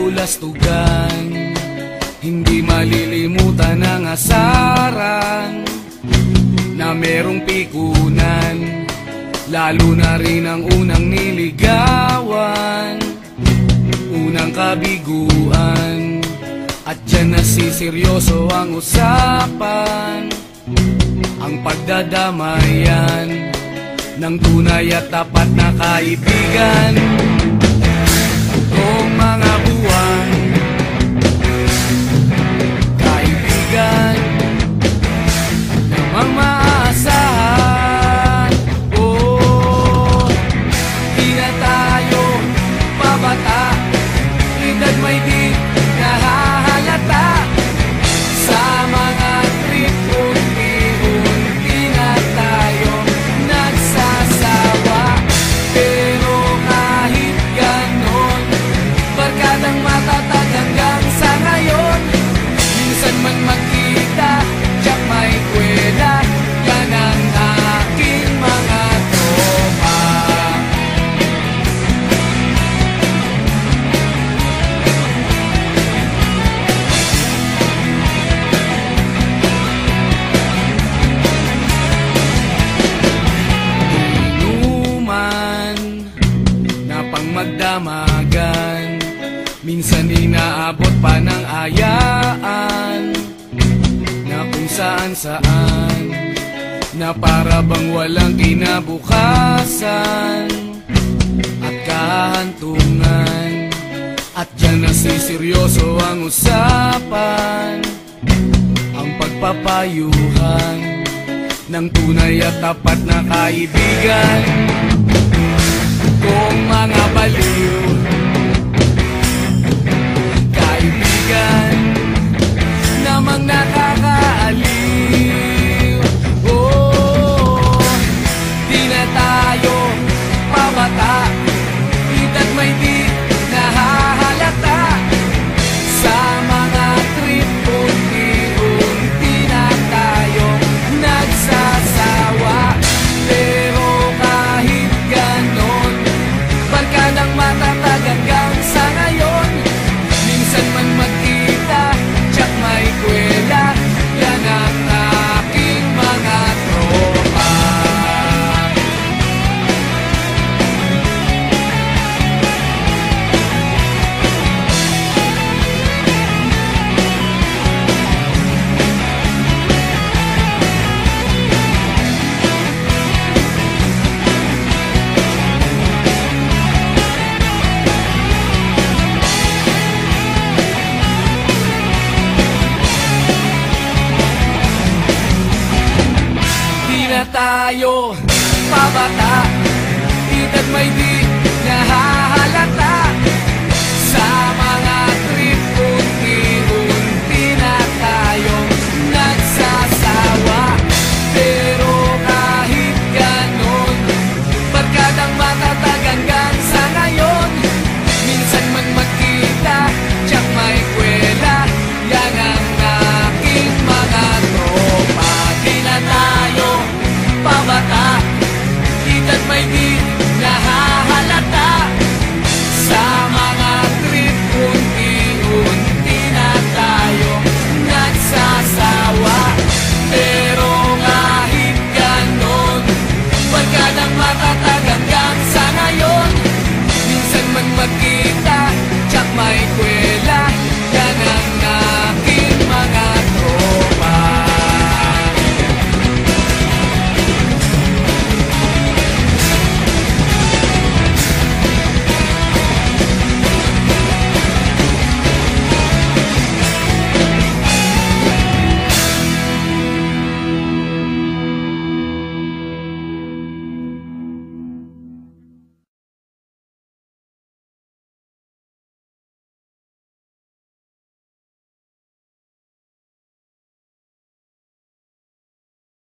kabulastugan, hindi malilimutan ang asaran na merong pikunan, lalo na rin ang unang niligawan, unang kabiguan. At dyan nasiseryoso ang usapan, ang pagdadamayan ng tunay at tapat na kaibigan. Kung mga buwan, kaibigan namang maaasahan. Oh, di na tayo pabata, edad may di nahahalata. Sa mga trip, unti-unti na tayo nagsasawa. Pero kahit ganon, barkadang matatag hanggang sa ngayon. Minsan man magkita, tiyak may kwela, yan ang aking mga tropa. Inuman na pang magdamagan, minsan inaabot pa ng ayaan, na kung saan-saan, na para bang walang kinabukasan at kahantungan. At dyan nasiseryoso ang usapan, ang pagpapayuhan ng tunay at tapat na kaibigan. Kung mga baliw, kaibigan namang nakakaaliw. Oh, di na tayo pabata, edad may di nahahalata. Sa mga trip, unti-unti na tayo nagsasawa. Pero kahit ganon, barkadang matatag hanggang sa ngayon. Minsan man magkita, tiyak may kwela, yan ang aking mga tropa. Di na tayo pabata, edad may di